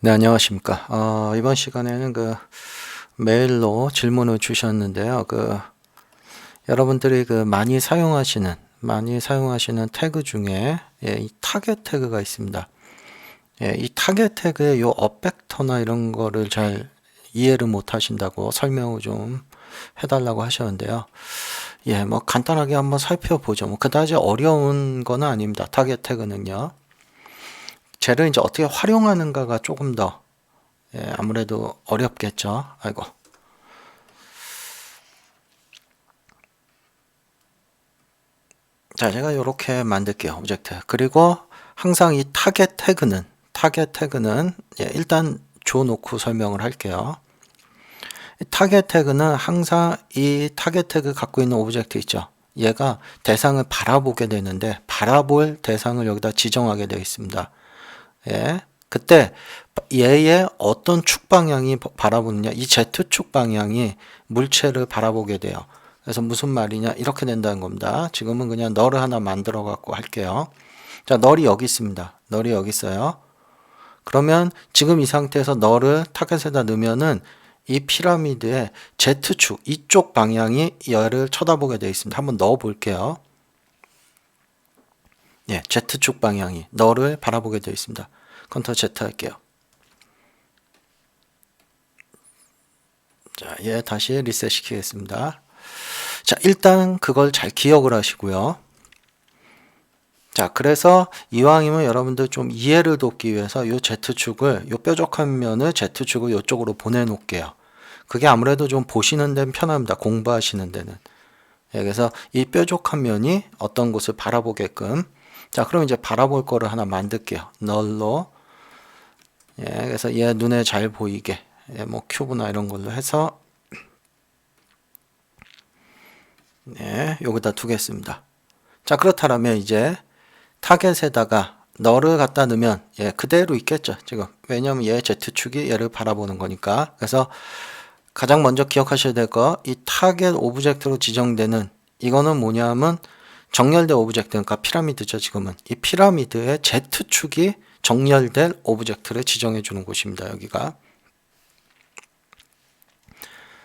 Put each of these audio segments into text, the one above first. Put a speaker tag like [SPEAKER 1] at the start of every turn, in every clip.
[SPEAKER 1] 네, 안녕하십니까. 이번 시간에는 메일로 질문을 주셨는데요. 여러분들이 많이 사용하시는 태그 중에, 이 타겟 태그가 있습니다. 이 타겟 태그의 요 업벡터나 이런 거를 잘 이해를 못 하신다고 설명을 좀 해달라고 하셨는데요. 뭐 간단하게 한번 살펴보죠. 뭐 그다지 어려운 거는 아닙니다. 타겟 태그는요. 쟤를 이제 어떻게 활용하는가가 조금 더 아무래도 어렵겠죠. 아이고. 자, 제가 이렇게 만들게요. 오브젝트. 그리고 항상 이 타겟 태그는 일단 줘놓고 설명을 할게요. 이 타겟 태그는 항상 이 타겟 태그 갖고 있는 오브젝트 있죠. 얘가 대상을 바라보게 되는데 바라볼 대상을 여기다 지정하게 되어 있습니다. 그때 얘의 어떤 축 방향이 바라보느냐, 이 Z축 방향이 물체를 바라보게 돼요. 그래서 무슨 말이냐, 이렇게 된다는 겁니다. 지금은 그냥 널을 하나 만들어 갖고 할게요. 자, 널이 여기 있습니다. 널이 여기 있어요. 그러면 지금 이 상태에서 널을 타겟에다 넣으면은 이 피라미드의 Z축, 이쪽 방향이 얘를 쳐다보게 되어 있습니다. 한번 넣어 볼게요. Z축 방향이 널을 바라보게 되어 있습니다. 컨트롤 Z 할게요. 자, 얘 다시 리셋 시키겠습니다. 자, 일단 그걸 잘 기억을 하시고요. 자, 그래서 이왕이면 여러분들 좀 이해를 돕기 위해서 요 Z축을, 요 뾰족한 면을 Z축을 이쪽으로 보내놓을게요. 그게 아무래도 좀 보시는 데는 편합니다. 공부하시는 데는. 그래서 이 뾰족한 면이 어떤 곳을 바라보게끔. 자, 그럼 이제 바라볼 거를 하나 만들게요. 널로. 그래서 얘 눈에 잘 보이게. 뭐 큐브나 이런 걸로 해서 여기다 두겠습니다. 자, 그렇다면 이제 타겟에다가 널을 갖다 넣으면 그대로 있겠죠. 지금 왜냐면 얘 Z축이 얘를 바라보는 거니까. 그래서 가장 먼저 기억하셔야 될 거, 이 타겟 오브젝트로 지정되는 이거는 뭐냐면 정렬된 오브젝트, 그러니까 피라미드죠. 지금은 이 피라미드의 Z축이 정렬된 오브젝트를 지정해 주는 곳입니다. 여기가.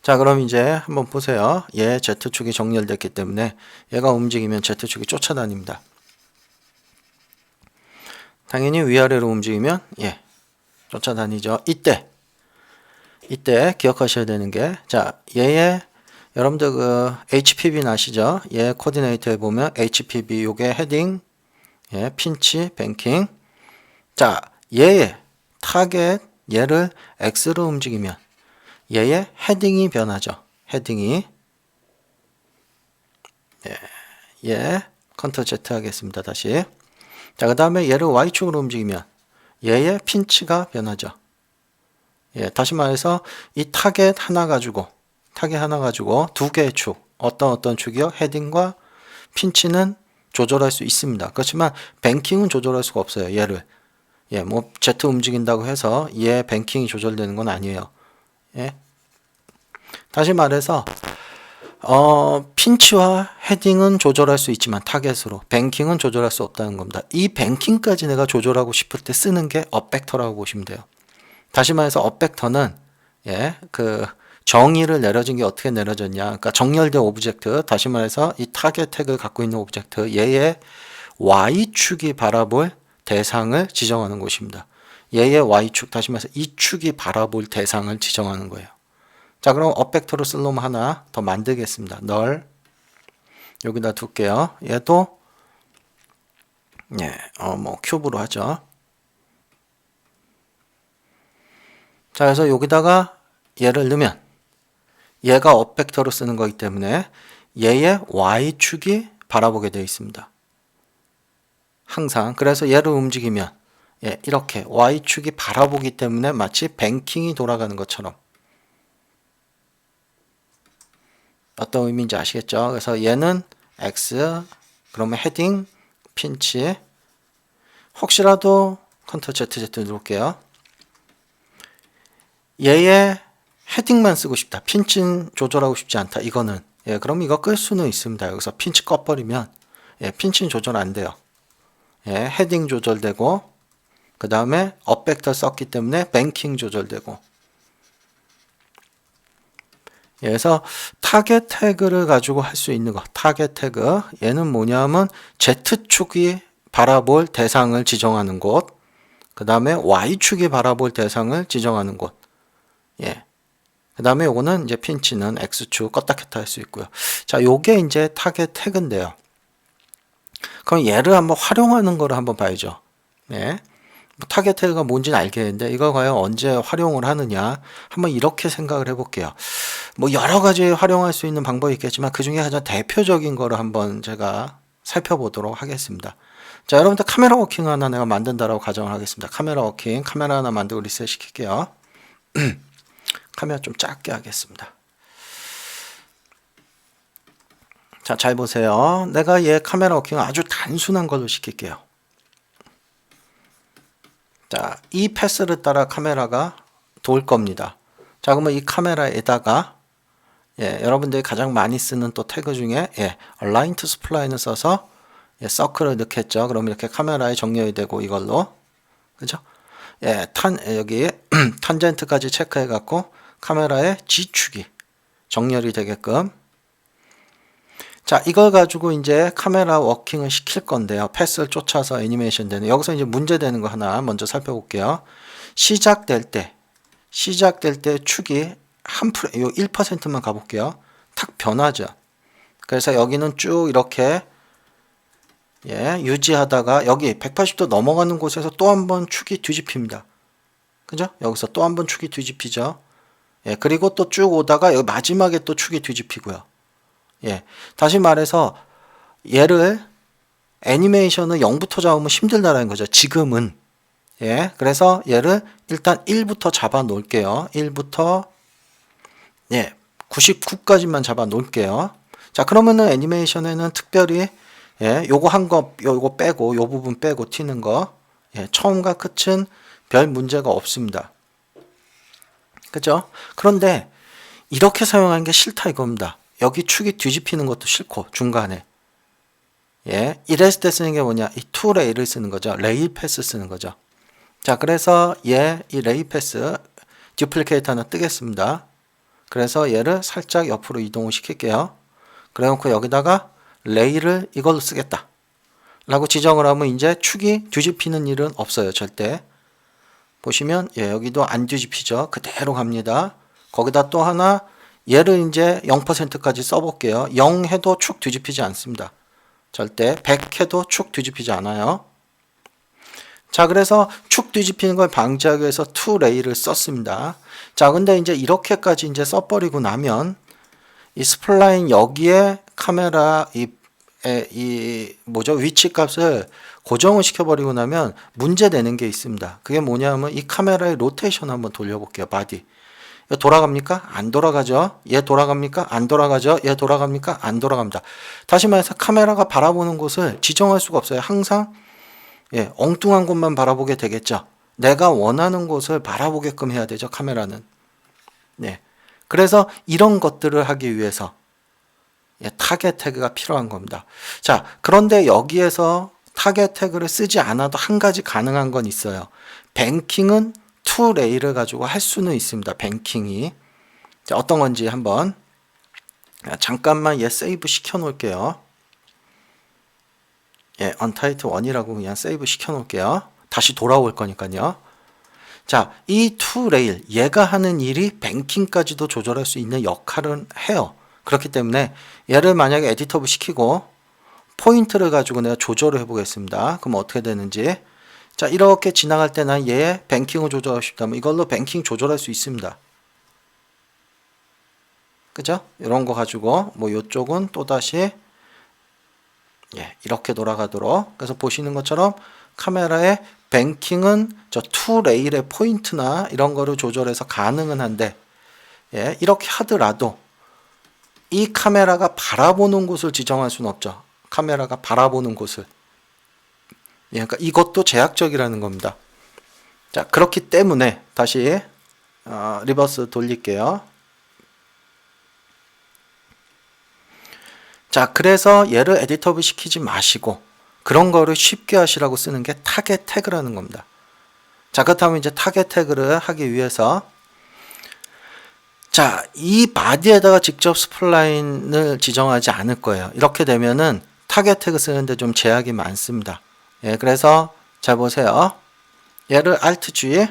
[SPEAKER 1] 자, 그럼 이제 한번 보세요. 얘 Z축이 정렬됐기 때문에 얘가 움직이면 Z축이 쫓아다닙니다. 당연히 위아래로 움직이면 쫓아다니죠. 이때 기억하셔야 되는 게, 자, 얘의 여러분들 HPV 아시죠? 얘 코디네이터에 보면 HPV 요게 헤딩, 핀치, 뱅킹. 자, 얘의 타겟 얘를 X로 움직이면 얘의 헤딩이 변하죠. 헤딩이. 컨트롤 Z 하겠습니다. 다시. 자, 그 다음에 얘를 Y축으로 움직이면 얘의 핀치가 변하죠. 다시 말해서 이 타겟 하나 가지고 두 개의 축, 어떤 축이요? 헤딩과 핀치는 조절할 수 있습니다. 그렇지만 뱅킹은 조절할 수가 없어요. 얘를. 뭐 Z 움직인다고 해서 얘 뱅킹이 조절되는 건 아니에요. 다시 말해서 핀치와 헤딩은 조절할 수 있지만 타겟으로 뱅킹은 조절할 수 없다는 겁니다. 이 뱅킹까지 내가 조절하고 싶을 때 쓰는 게 업벡터라고 보시면 돼요. 다시 말해서 업벡터는 정의를 내려진 게 어떻게 내려졌냐. 그러니까 정렬된 오브젝트, 다시 말해서 이 타겟 태그를 갖고 있는 오브젝트, 얘의 Y축이 바라볼 대상을 지정하는 곳입니다. 얘의 Y축, 다시 말해서 이 축이 바라볼 대상을 지정하는 거예요. 자, 그럼 업벡터로 쓸 놈 하나 더 만들겠습니다. 널 여기다 둘게요. 얘도 뭐 큐브로 하죠. 자, 그래서 여기다가 얘를 넣으면 얘가 업벡터로 쓰는 거기 때문에 얘의 Y축이 바라보게 되어 있습니다. 항상. 그래서 얘를 움직이면 이렇게 Y축이 바라보기 때문에 마치 뱅킹이 돌아가는 것처럼. 어떤 의미인지 아시겠죠? 그래서 얘는 X, 그러면 헤딩, 핀치. 혹시라도 컨트롤 ZZ 누를게요. 얘의 헤딩만 쓰고 싶다. 핀치는 조절하고 싶지 않다. 이거는. 그럼 이거 끌 수는 있습니다. 여기서 핀치 꺼버리면 핀치는 조절 안 돼요. 헤딩 조절되고 그 다음에 업벡터 썼기 때문에 뱅킹 조절되고. 그래서 타겟 태그를 가지고 할 수 있는 거. 타겟 태그. 얘는 뭐냐면 Z축이 바라볼 대상을 지정하는 곳. 그 다음에 Y축이 바라볼 대상을 지정하는 곳. 예. 그 다음에 요거는 이제 핀치는 X축 껐다 켰다 할 수 있고요. 자, 요게 이제 타겟 태그인데요. 그럼 얘를 한번 활용하는 거를 한번 봐야죠. 네. 타겟 태그가 뭔지는 알겠는데 이걸 과연 언제 활용을 하느냐 한번 이렇게 생각을 해볼게요. 뭐 여러 가지 활용할 수 있는 방법이 있겠지만 그 중에 가장 대표적인 거를 한번 제가 살펴보도록 하겠습니다. 자, 여러분들 카메라 워킹 하나 내가 만든다라고 가정을 하겠습니다. 카메라 워킹, 카메라 하나 만들고 리셋 시킬게요. 카메라 좀 작게 하겠습니다. 자, 잘 보세요. 내가 얘 카메라 워킹을 아주 단순한 걸로 시킬게요. 자, 이 패스를 따라 카메라가 돌 겁니다. 자, 그러면 이 카메라에다가 여러분들이 가장 많이 쓰는 또 태그 중에 align to spline을 써서 서클을 넣겠죠. 그럼 이렇게 카메라에 정렬이 되고 이걸로 그죠? 여기 탄젠트까지 체크해 갖고 카메라의 G축이 정렬이 되게끔. 자, 이걸 가지고 이제 카메라 워킹을 시킬 건데요. 패스를 쫓아서 애니메이션 되는. 여기서 이제 문제되는 거 하나 먼저 살펴볼게요. 시작될 때 축이 요 1%만 가볼게요. 탁 변하죠. 그래서 여기는 쭉 이렇게 유지하다가 여기 180도 넘어가는 곳에서 또 한 번 축이 뒤집힙니다. 그죠? 여기서 또 한 번 축이 뒤집히죠. 그리고 또 쭉 오다가 여기 마지막에 또 축이 뒤집히고요. 다시 말해서 얘를 애니메이션을 0부터 잡으면 힘들다라는 거죠. 지금은. 그래서 얘를 일단 1부터 잡아 놓을게요. 1부터 99까지만 잡아 놓을게요. 자, 그러면은 애니메이션에는 특별히 요거 한 거, 요거 빼고, 요 부분 빼고 튀는 거, 처음과 끝은 별 문제가 없습니다. 그죠? 그런데 이렇게 사용하는 게 싫다 이겁니다. 여기 축이 뒤집히는 것도 싫고, 중간에. 이랬을 때 쓰는 게 뭐냐? 이 to 레이를 쓰는 거죠. 레일 패스 쓰는 거죠. 자, 그래서 이 레일 패스, 듀플리케이터 하나 뜨겠습니다. 그래서 얘를 살짝 옆으로 이동을 시킬게요. 그래 놓고 여기다가 레일을 이걸로 쓰겠다 라고 지정을 하면 이제 축이 뒤집히는 일은 없어요. 절대. 보시면 여기도 안 뒤집히죠. 그대로 갑니다. 거기다 또 하나 얘를 이제 0%까지 써볼게요. 0 해도 축 뒤집히지 않습니다. 절대 100 해도 축 뒤집히지 않아요. 자, 그래서 축 뒤집히는 걸 방지하기 위해서 to 레이를 썼습니다. 자, 근데 이제 이렇게까지 이제 써버리고 나면 이 스플라인 여기에 카메라 위치 값을 고정을 시켜버리고 나면 문제되는 게 있습니다. 그게 뭐냐면 이 카메라의 로테이션 한번 돌려볼게요. 바디. 돌아갑니까? 안 돌아가죠. 얘 돌아갑니까? 안 돌아가죠. 얘 돌아갑니까? 안 돌아갑니다. 다시 말해서 카메라가 바라보는 곳을 지정할 수가 없어요. 항상 엉뚱한 곳만 바라보게 되겠죠. 내가 원하는 곳을 바라보게끔 해야 되죠. 카메라는. 그래서 이런 것들을 하기 위해서 타겟 태그가 필요한 겁니다. 자, 그런데 여기에서 타겟 태그를 쓰지 않아도 한 가지 가능한 건 있어요. 뱅킹은 to 레이를 가지고 할 수는 있습니다. 뱅킹이. 자, 어떤 건지 한번 잠깐만 얘 세이브 시켜 놓을게요. 언타이틀 1이라고 그냥 세이브 시켜 놓을게요. 다시 돌아올 거니까요. 자, 이 to 레일 얘가 하는 일이 뱅킹까지도 조절할 수 있는 역할은 해요. 그렇기 때문에 얘를 만약에 에디터브 시키고 포인트를 가지고 내가 조절을 해보겠습니다. 그럼 어떻게 되는지. 자, 이렇게 지나갈 때 난 얘 뱅킹을 조절하고 싶다면 이걸로 뱅킹 조절할 수 있습니다. 그죠? 이런 거 가지고 뭐 이쪽은 또다시 이렇게 돌아가도록. 그래서 보시는 것처럼 카메라의 뱅킹은 저 to 레일의 포인트나 이런 거를 조절해서 가능은 한데 이렇게 하더라도 이 카메라가 바라보는 곳을 지정할 수는 없죠. 카메라가 바라보는 곳을. 그러니까 이것도 제약적이라는 겁니다. 자, 그렇기 때문에 다시 리버스 돌릴게요. 자, 그래서 얘를 에디터브 시키지 마시고 그런 거를 쉽게 하시라고 쓰는 게 타겟 태그라는 겁니다. 자, 그렇다면 이제 타겟 태그를 하기 위해서 자, 이 바디에다가 직접 스플라인을 지정하지 않을 거예요. 이렇게 되면은 타겟 태그 쓰는데 좀 제약이 많습니다. 예, 그래서 잘 보세요. 얘를 Alt G,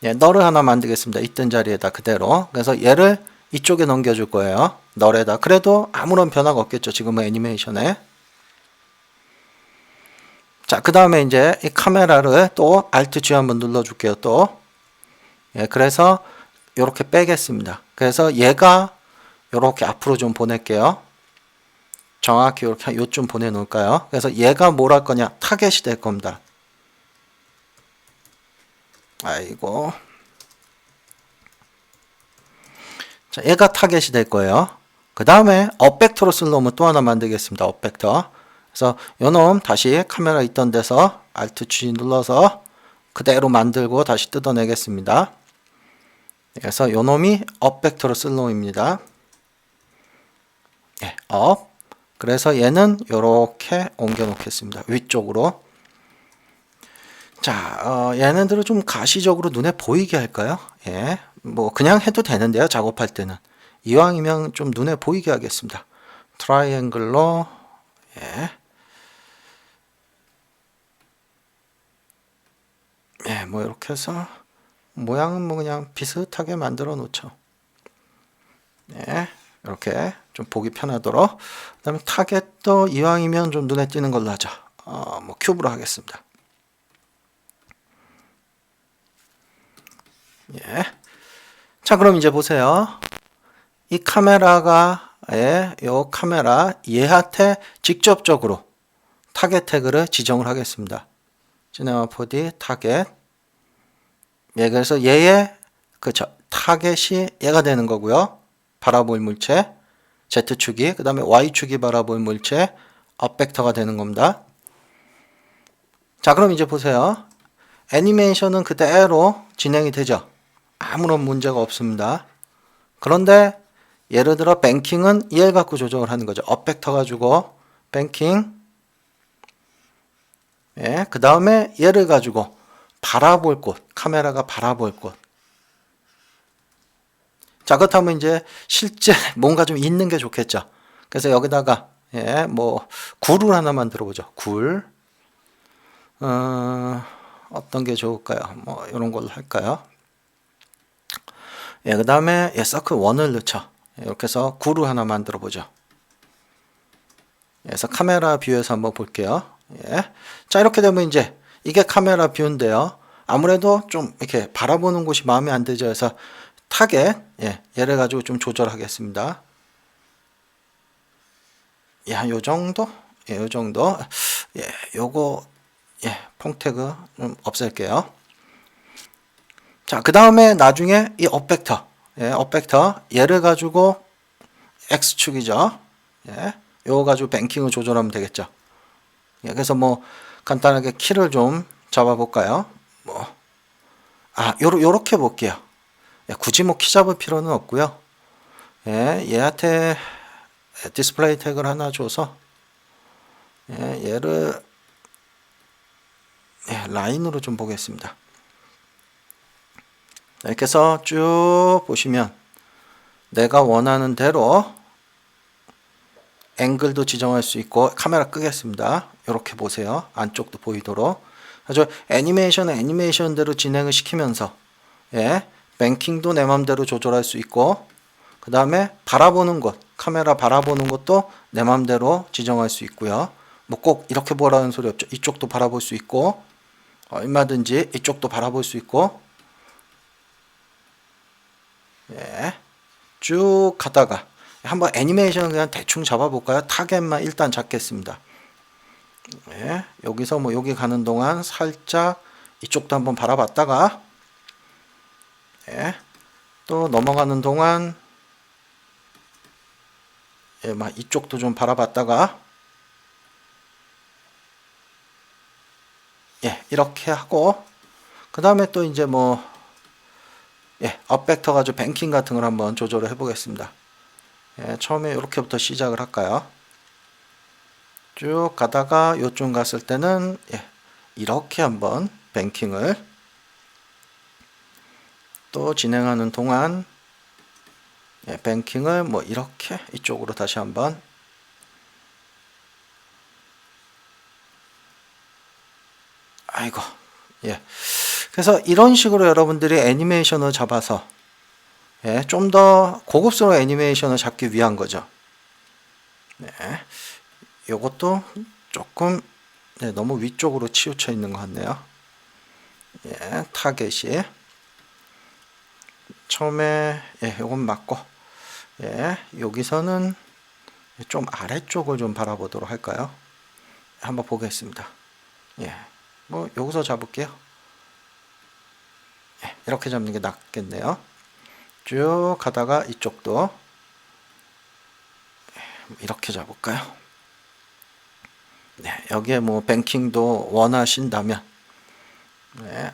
[SPEAKER 1] 예, 널을 하나 만들겠습니다. 있던 자리에다 그대로. 그래서 얘를 이쪽에 넘겨줄 거예요. 널에다. 그래도 아무런 변화가 없겠죠. 지금은 애니메이션에. 자, 그 다음에 이제 이 카메라를 또 Alt G 한번 눌러줄게요. 또. 예, 그래서 요렇게 빼겠습니다. 그래서 얘가 요렇게 앞으로 좀 보낼게요. 정확히 이렇게 요쯤 보내놓을까요? 그래서 얘가 뭘 할 거냐? 타겟이 될 겁니다. 아이고. 자, 얘가 타겟이 될 거예요. 그 다음에 업벡터로 쓸 놈은 또 하나 만들겠습니다. 업벡터. 그래서 요 놈 다시 카메라 있던 데서 Alt G 눌러서 그대로 만들고 다시 뜯어내겠습니다. 그래서 요 놈이 업벡터로 쓸 놈입니다. 예, 업. 그래서 얘는 요렇게 옮겨 놓겠습니다. 위쪽으로. 자, 얘네들을 좀 가시적으로 눈에 보이게 할까요? 예, 뭐 그냥 해도 되는데요. 작업할 때는. 이왕이면 좀 눈에 보이게 하겠습니다. 트라이앵글로, 예. 예, 뭐 이렇게 해서 모양은 뭐 그냥 비슷하게 만들어 놓죠. 예, 이렇게 좀 보기 편하도록. 그 다음에 타겟도 이왕이면 좀 눈에 띄는 걸로 하죠. 뭐 큐브로 하겠습니다. 예. 자, 그럼 이제 보세요. 이 카메라가, 예, 요 카메라 얘한테 직접적으로 타겟 태그를 지정을 하겠습니다. 시네마 4D 타겟. 예, 그래서 얘의 그쵸 타겟이 얘가 되는 거고요. 바라볼 물체 Z축이, 그 다음에 Y축이 바라볼 물체 업벡터가 되는 겁니다. 자, 그럼 이제 보세요. 애니메이션은 그대로 진행이 되죠. 아무런 문제가 없습니다. 그런데 예를 들어 뱅킹은 얘 갖고 조정을 하는 거죠. 업벡터 가지고 뱅킹, 예, 그 다음에 얘를 가지고 바라볼 곳, 카메라가 바라볼 곳. 자, 그렇다면 이제 실제 뭔가 좀 있는 게 좋겠죠. 그래서 여기다가, 예, 뭐 굴을 하나 만들어 보죠. 굴. 어떤 게 좋을까요? 뭐 이런 걸로 할까요? 예, 그 다음에 예, 서클 1을 넣죠. 이렇게 해서 굴을 하나 만들어 보죠. 그래서 카메라 뷰에서 한번 볼게요. 예. 자, 이렇게 되면 이제 이게 카메라 뷰인데요. 아무래도 좀 이렇게 바라보는 곳이 마음에 안 들죠. 그래서 타겟, 예, 얘를 가지고 좀 조절하겠습니다. 예, 요 정도? 예, 요 정도. 예, 요거, 예, 퐁 태그 좀 없앨게요. 자, 그 다음에 나중에 이 업벡터, 예, 업벡터, 얘를 가지고 X축이죠. 예, 요거 가지고 뱅킹을 조절하면 되겠죠. 예, 그래서 뭐 간단하게 키를 좀 잡아볼까요? 뭐, 요렇게 볼게요. 예, 굳이 뭐 키 잡을 필요는 없고요. 예, 얘한테 디스플레이 태그를 하나 줘서 예, 얘를 예, 라인으로 좀 보겠습니다. 이렇게 해서 쭉 보시면 내가 원하는 대로 앵글도 지정할 수 있고, 카메라 끄겠습니다. 이렇게 보세요. 안쪽도 보이도록. 아주 애니메이션은 애니메이션대로 진행을 시키면서 예, 뱅킹도 내 맘대로 조절할 수 있고, 그 다음에 바라보는 곳, 카메라 바라보는 것도 내 맘대로 지정할 수 있고요. 뭐 꼭 이렇게 보라는 소리 없죠. 이쪽도 바라볼 수 있고, 얼마든지 이쪽도 바라볼 수 있고, 예, 쭉 가다가 한번 애니메이션을 그냥 대충 잡아볼까요? 타겟만 일단 잡겠습니다. 예, 여기서 뭐 여기 가는 동안 살짝 이쪽도 한번 바라봤다가 예, 또 넘어가는 동안 예, 막 이쪽도 좀 바라봤다가 예, 이렇게 하고 그 다음에 또 이제 뭐 예, 업벡터 가지고 뱅킹 같은 걸 한번 조절을 해 보겠습니다. 예, 처음에 이렇게부터 시작을 할까요? 쭉 가다가 요쯤 갔을 때는 예, 이렇게 한번 뱅킹을 또 진행하는 동안 뱅킹을 뭐 이렇게 이쪽으로 다시 한번 아이고 그래서 이런 식으로 여러분들이 애니메이션을 잡아서 좀 더 고급스러운 애니메이션을 잡기 위한 거죠. 요것도 조금 너무 위쪽으로 치우쳐 있는 것 같네요. 타겟이 처음에 요건 맞고 여기서는 좀 아래쪽을 좀 바라보도록 할까요? 한번 보겠습니다. 뭐 여기서 잡을게요. 이렇게 잡는 게 낫겠네요. 쭉 가다가 이쪽도 이렇게 잡을까요? 여기에 뭐 뱅킹도 원하신다면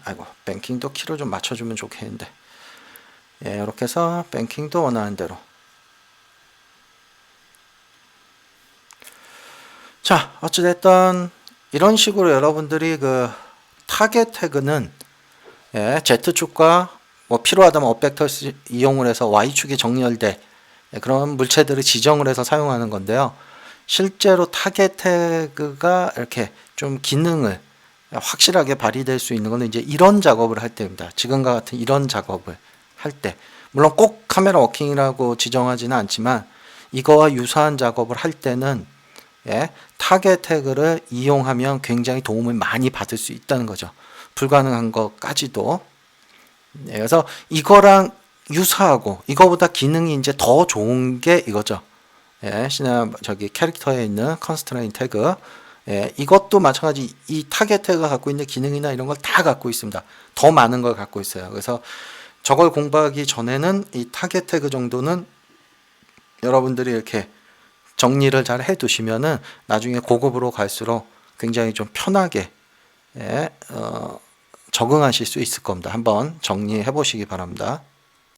[SPEAKER 1] 아이고 뱅킹도 키를 좀 맞춰주면 좋겠는데 이렇게 해서 뱅킹도 원하는 대로 자 어찌됐든 이런 식으로 여러분들이 그 타겟 태그는 Z축과 뭐 필요하다면 업벡터스 이용을 해서 Y축에 정렬돼 그런 물체들을 지정을 해서 사용하는 건데요. 실제로 타겟 태그가 이렇게 좀 기능을 확실하게 발휘될 수 있는 것은 이제 이런 작업을 할 때입니다. 지금과 같은 이런 작업을 할 때 물론 꼭 카메라 워킹이라고 지정하지는 않지만 이거와 유사한 작업을 할 때는 타겟 태그를 이용하면 굉장히 도움을 많이 받을 수 있다는 거죠. 불가능한 것까지도. 그래서 이거랑 유사하고 이거보다 기능이 이제 더 좋은 게 이거죠. 저기 캐릭터에 있는 컨스트레인 태그. 이것도 마찬가지 이 타겟 태그가 갖고 있는 기능이나 이런 걸 다 갖고 있습니다. 더 많은 걸 갖고 있어요. 그래서 저걸 공부하기 전에는 이 타겟 태그 정도는 여러분들이 이렇게 정리를 잘 해두시면은 나중에 고급으로 갈수록 굉장히 좀 편하게 적응하실 수 있을 겁니다. 한번 정리해 보시기 바랍니다.